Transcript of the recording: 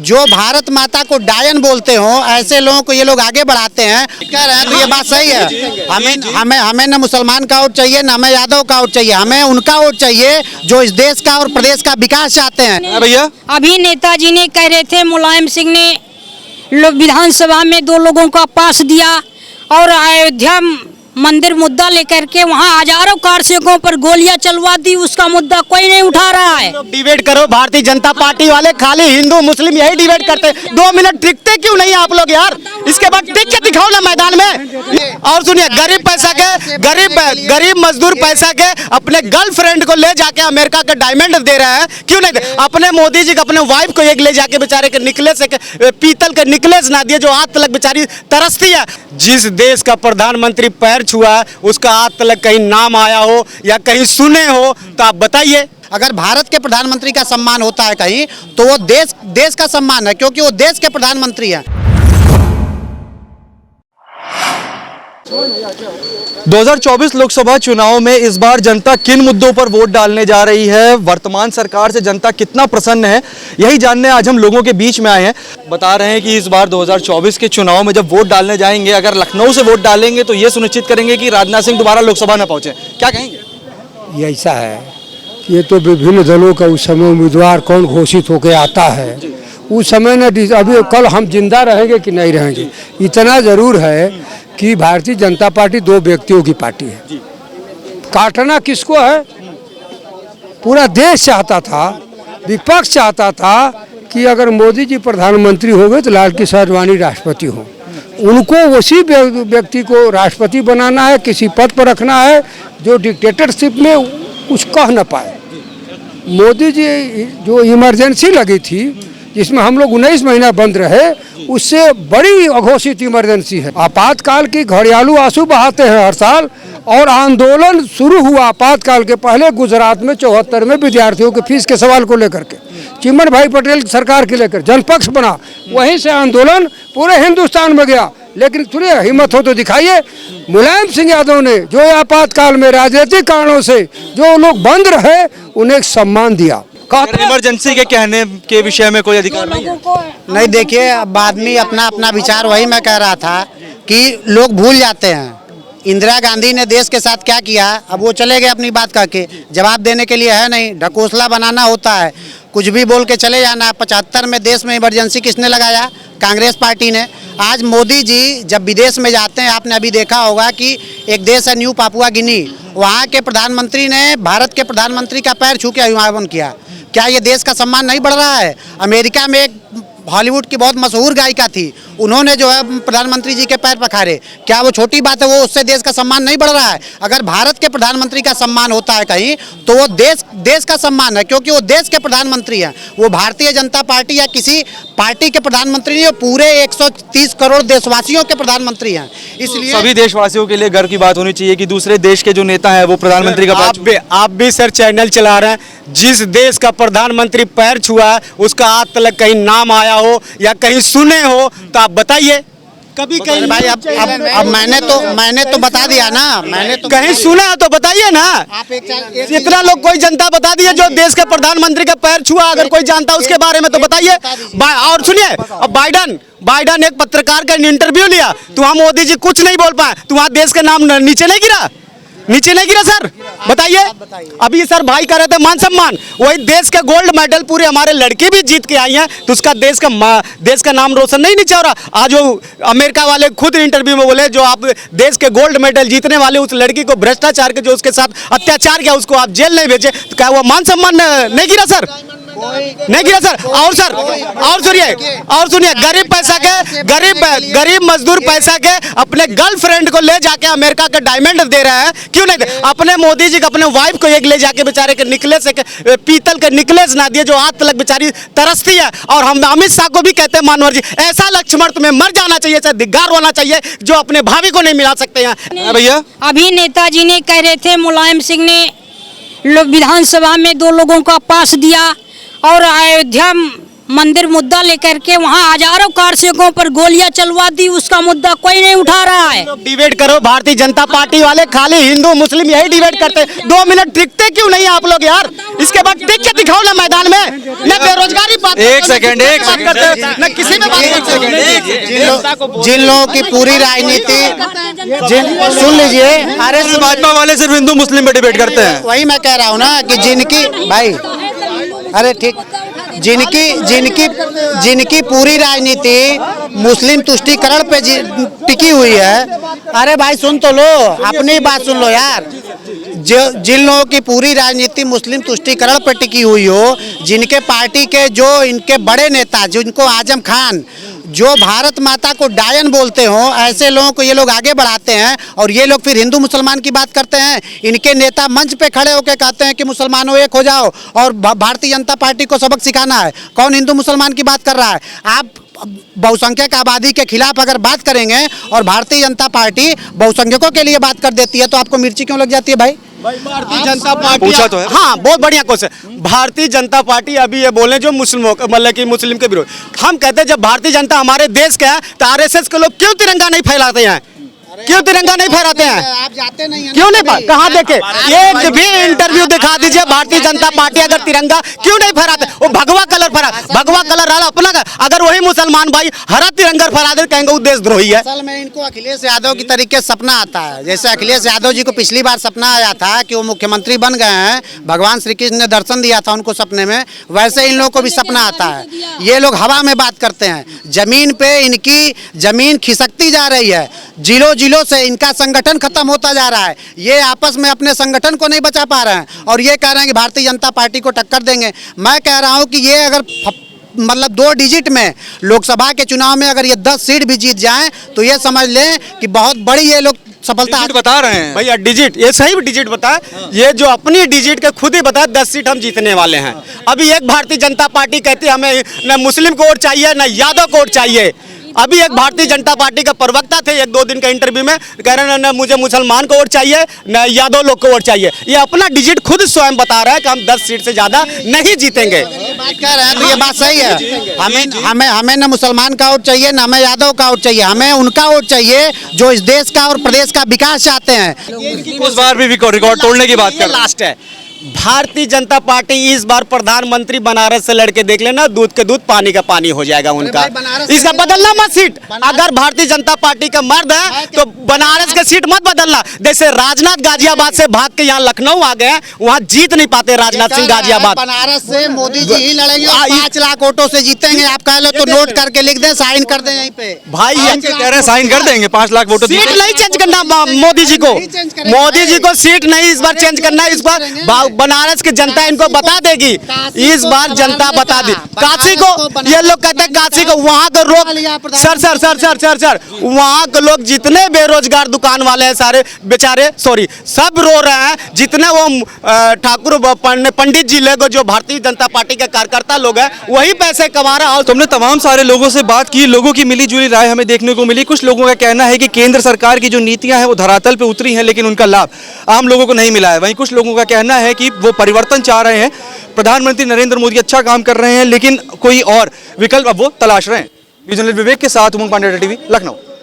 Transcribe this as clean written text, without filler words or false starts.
जो भारत माता को डायन बोलते हो ऐसे लोगों को ये लोग आगे बढ़ाते हैं, कह रहे हैं तो ये बात सही है। हमें न मुसलमान का वोट चाहिए, न हमें यादव का वोट चाहिए, हमें उनका वोट चाहिए जो इस देश का और प्रदेश का विकास चाहते हैं। भैया अभी नेताजी ने कह रहे थे, मुलायम सिंह ने विधानसभा में 2 लोगों का पास दिया और अयोध्या मंदिर मुद्दा लेकर के वहाँ हजारों कारसेवकों पर गोलियां चलवा दी, उसका मुद्दा कोई नहीं उठा रहा है। डिबेट करो, भारतीय जनता पार्टी वाले खाली हिंदू मुस्लिम यही डिबेट करते हैं। 2 मिनट टिकते क्यों नहीं आप लोग यार? इसके बाद टिक के दिखाओ ना मैदान में। और सुनिए, गरीब मजदूर पैसा के अपने गर्लफ्रेंड को ले जाके अमेरिका के डायमंड दे रहे हैं, क्यों नहीं दे? अपने मोदी जी को, अपने वाइफ को एक ले जाके बेचारे के निकलेस, पीतल के निकलेस ना दिए, जो आज तक बेचारी तरसती है। जिस देश का प्रधानमंत्री पैर छुआ उसका आज तक कहीं नाम आया हो या कहीं सुने हो तो आप बताइए। अगर भारत के प्रधानमंत्री का सम्मान होता है कहीं तो वो देश का सम्मान है, क्योंकि वो देश के प्रधानमंत्री हैं। 2024 लोकसभा चुनाव में इस बार जनता किन मुद्दों पर वोट डालने जा रही है, वर्तमान सरकार से जनता कितना प्रसन्न है, यही जानने आज हम लोगों के बीच में आए हैं। बता रहे हैं कि इस बार 2024 के चुनाव में जब वोट डालने जाएंगे, अगर लखनऊ से वोट डालेंगे तो ये सुनिश्चित करेंगे कि राजनाथ सिंह दोबारा लोकसभा न पहुंचे। क्या कहेंगे? ये ऐसा है, ये तो विभिन्न दलों का उस समय उम्मीदवार कौन घोषित होकर आता है, उस समय न अभी कल हम जिंदा रहेंगे कि नहीं रहेंगे। इतना जरूर है कि भारतीय जनता पार्टी 2 व्यक्तियों की पार्टी है। काटना किसको है? पूरा देश चाहता था, विपक्ष चाहता था कि अगर मोदी जी प्रधानमंत्री हो गए तो लाल कृष्ण आडवाणी राष्ट्रपति हो। उनको उसी व्यक्ति को राष्ट्रपति बनाना है, किसी पद पर रखना है जो डिक्टेटरशिप में कुछ कह न पाए। मोदी जी जो इमरजेंसी लगी थी जिसमें हम लोग 19 महीना बंद रहे, उससे बड़ी अघोषित इमरजेंसी है। आपातकाल की घड़ियालू आंसू बहाते हैं हर साल, और आंदोलन शुरू हुआ आपातकाल के पहले गुजरात में 74 में विद्यार्थियों के फीस के सवाल को लेकर के, चिमन भाई पटेल की सरकार के लेकर जनपक्ष बना, वहीं से आंदोलन पूरे हिंदुस्तान में गया। लेकिन थोड़ी हिम्मत हो तो दिखाइए। मुलायम सिंह यादव ने जो आपातकाल में राजनीतिक कारणों से जो लोग बंद रहे उन्हें सम्मान दिया। इमरजेंसी के कहने के विषय में कोई अधिकार नहीं है? नहीं, देखिए, अब आदमी अपना विचार, वही मैं कह रहा था कि लोग भूल जाते हैं इंदिरा गांधी ने देश के साथ क्या किया। अब वो चले गए अपनी बात करके, जवाब देने के लिए है नहीं, ढकोसला बनाना होता है, कुछ भी बोल के चले जाना। 75 में देश में इमरजेंसी किसने लगाया? कांग्रेस पार्टी ने। आज मोदी जी जब विदेश में जाते हैं, आपने अभी देखा होगा कि एक देश है न्यू पापुआ गिनी, वहाँ के प्रधानमंत्री ने भारत के प्रधानमंत्री का पैर छू के अभिवादन किया। क्या ये देश का सम्मान नहीं बढ़ रहा है? अमेरिका में एक हॉलीवुड की बहुत मशहूर गायिका थी, उन्होंने जो है प्रधानमंत्री जी के पैर पखारे। क्या वो छोटी बात है? वो उससे देश का सम्मान नहीं बढ़ रहा है? अगर भारत के प्रधानमंत्री का सम्मान होता है कहीं तो वो देश का सम्मान है, क्योंकि वो देश के प्रधानमंत्री हैं। वो भारतीय जनता पार्टी या किसी पार्टी के प्रधानमंत्री नहीं, पूरे 130 करोड़ देशवासियों के प्रधानमंत्री हैं। इसलिए सभी देशवासियों के लिए गर्व की बात होनी चाहिए कि दूसरे देश के जो नेता है वो प्रधानमंत्री का आप भी सर चैनल चला रहे हैं। जिस देश का प्रधानमंत्री पैर छुआ उसका आज तक कहीं नाम आया हो या कहीं सुने हो तो आप बताइए। कभी कहीं भाई, अब मैंने तो बता दिया ना, मैंने तो कहीं सुना है तो बताइए ना। इतना लोग कोई जनता बता दिए जो देश के प्रधानमंत्री का पैर छुआ, अगर कोई जानता उसके बारे में तो बताइए। और सुनिए, अब बाइडन एक पत्रकार का इंटरव्यू लिया तो वहाँ मोदी जी कुछ नहीं बोल पाए, तो वहाँ देश का नाम नीचे नहीं गिरा सर? बताइए। अभी सर भाई कह रहे थे मान सम्मान, वही देश के गोल्ड मेडल पूरे हमारे लड़के भी जीत के आई हैं, तो उसका देश का नाम रोशन नहीं नीचे हो रहा। आज वो अमेरिका वाले खुद इंटरव्यू में बोले जो आप देश के गोल्ड मेडल जीतने वाले उस लड़की को भ्रष्टाचार के जो उसके साथ अत्याचार किया उसको आप जेल नहीं भेजे, तो क्या वो मान सम्मान नहीं गिरा सर? नहीं गिरा सर। और सुनिए, गरीब मजदूर पैसा के अपने गर्लफ्रेंड को ले जाके अमेरिका के डायमंड दे रहे हैं, क्यों नहीं दे? अपने मोदी जी को, अपने वाइफ को एक ले जाके बेचारे के निकलेस, पीतल के निकलेस ना दिए, जो आज तक बेचारी तरसती है। और हम अमित शाह को भी कहते हैं, मानवर जी, ऐसा लक्ष्मण तुम्हें मर जाना चाहिए, धिक्कार होना चाहिए जो अपने भाभी को नहीं मिला सकते हैं। भैया, अभी नेताजी ने कह रहे थे, मुलायम सिंह ने विधानसभा में 2 लोगों का पास दिया और अयोध्या मंदिर मुद्दा लेकर के वहाँ हजारों कारसेवकों पर गोलियां चलवा दी, उसका मुद्दा कोई नहीं उठा रहा है। डिबेट करो, भारतीय जनता पार्टी वाले खाली हिंदू मुस्लिम यही डिबेट करते हैं। 2 मिनट टिकते क्यों नहीं आप लोग यार? इसके बाद टिक के दिखाओ ना मैदान में, न बेरोजगारी बात, एक सेकंड न किसी में बात। जिन लोगों की पूरी राजनीति सुन लीजिए, अरे भाजपा वाले सिर्फ हिंदू मुस्लिम पे डिबेट करते हैं। वही मैं कह रहा हूँ ना कि जिनकी भाई, अरे ठीक, जिनकी पूरी राजनीति मुस्लिम तुष्टीकरण पे टिकी हुई है। अरे भाई सुन तो लो, अपनी बात सुन लो यार। जिन लोगों की पूरी राजनीति मुस्लिम तुष्टीकरण पर टिकी हुई हो, जिनके पार्टी के जो इनके बड़े नेता, जिनको आजम खान जो भारत माता को डायन बोलते हो, ऐसे लोगों को ये लोग आगे बढ़ाते हैं और ये लोग फिर हिंदू मुसलमान की बात करते हैं। इनके नेता मंच पे खड़े होकर कहते हैं कि मुसलमानों एक हो जाओ और भारतीय जनता पार्टी को सबक सिखाना है। कौन हिंदू मुसलमान की बात कर रहा है? आप बहुसंख्यक आबादी के खिलाफ अगर बात करेंगे और भारतीय जनता पार्टी बहुसंख्यकों के लिए बात कर देती है तो आपको मिर्ची क्यों लग जाती है भाई? भारतीय जनता पार्टी पूछा तो है। हाँ, बहुत बढ़िया क्वेश्चन। भारतीय जनता पार्टी अभी ये बोले जो मुस्लिमों मतलब कि मुस्लिम के विरोध, हम कहते हैं जब भारतीय जनता हमारे देश का है तो आरएसएस के लोग क्यों तिरंगा नहीं फैलाते हैं? क्यों तिरंगा नहीं फहराते हैं? आप जाते नहीं हैं? क्यों नहीं? कहाँ देखे? एक भी इंटरव्यू दिखा दीजिए भारतीय जनता पार्टी अगर तिरंगा क्यों नहीं फहराते? वो भगवा कलर फहरा, भगवा कलर अपना का। अगर वही मुसलमान भाई हरा तिरंगा फहरा दे कहेंगे वो देशद्रोही है। असल में इनको अखिलेश यादव की तरीके से सपना आता है। जैसे अखिलेश यादव जी को पिछली बार सपना आया था कि वो मुख्यमंत्री बन गए हैं, भगवान श्री कृष्ण ने दर्शन दिया था उनको सपने में, वैसे इन लोगों को भी सपना आता है। ये लोग हवा में बात करते हैं, जमीन पे इनकी जमीन खिसकती जा रही है। जिलों से इनका संगठन खत्म होता जा रहा है। ये आपस में अपने संगठन को नहीं बचा पा रहे हैं और ये कह रहे हैं कि भारतीय जनता पार्टी को टक्कर देंगे। मैं कह रहा हूं कि ये अगर मतलब 2 डिजिट में लोकसभा के चुनाव में अगर ये 10 सीट भी जीत जाएं तो ये समझ लें कि बहुत बड़ी ये लोग सफलता बता रहे हैं भैया। डिजिट ये सही डिजिट बताए, ये जो अपनी डिजिट के खुद ही बताए 10 सीट हम जीतने वाले हैं। अभी एक भारतीय जनता पार्टी कहती है हमें न मुस्लिम को वोट चाहिए न यादव को वोट चाहिए। अभी एक भारतीय जनता पार्टी का प्रवक्ता थे 1-2 दिन के इंटरव्यू में कह रहे हैं न मुझे मुसलमान को वोट चाहिए न यादव लोग को वोट चाहिए। ये अपना डिजिट खुद स्वयं बता रहा है कि हम 10 सीट से ज्यादा नहीं जीतेंगे। बात कर रहे हैं तो ये बात सही है। हमें न मुसलमान का वोट चाहिए न हमें यादव का वोट चाहिए, हमें उनका वोट चाहिए जो इस देश का और प्रदेश का विकास चाहते हैं। उस बार भी रिकॉर्ड तोड़ने की बात कर रहे हैं। लास्ट है भारतीय जनता पार्टी इस बार प्रधानमंत्री बनारस से लड़के देख लेना, दूध के दूध पानी का पानी हो जाएगा उनका। इसका बदलना मत सीट। अगर भारतीय जनता पार्टी का मर्द है तो बनारस के सीट मत बदलना। जैसे राजनाथ गाजियाबाद से भाग के यहाँ लखनऊ आ गए, वहाँ जीत नहीं पाते राजनाथ सिंह गाजियाबाद। बनारस से मोदी जी ही लड़ेंगे और 5 लाख वोटों से जीतेंगे। आप कह लो तो नोट करके लिख दें, साइन कर दें यहीं पे। भाई ये कह रहे हैं साइन कर देंगे, 5 लाख वोट। सीट नहीं चेंज करना मोदी जी को, मोदी जी को सीट नहीं इस बार चेंज करना। इस बार बनारस की जनता इनको बता देगी, इस बार जनता बता दी। काशी को ये लोग कहते हैं काशी को वहाँ के लोग सर वहाँ के लोग जितने बेरोजगार दुकान वाले हैं सारे बेचारे सब रो रहे हैं। जितने वो ठाकुर पंडित जी लोग जो भारतीय जनता पार्टी के कार्यकर्ता लोग हैं वही पैसे कमा रहे हैं। और तुमने तमाम सारे लोगों से बात की, लोगों की मिली जुली राय हमें देखने को मिली। कुछ लोगों का कहना है कि केंद्र सरकार की जो नीतियां हैं वो धरातल पे उतरी हैं लेकिन उनका लाभ आम लोगों को नहीं मिला है। वहीं कुछ लोगों का कहना है कि वो परिवर्तन चाह रहे हैं, प्रधानमंत्री नरेंद्र मोदी अच्छा काम कर रहे हैं लेकिन कोई और विकल्प अब वो तलाश रहे हैं। विवेक के साथ उमंग पांडे, टीवी, लखनऊ।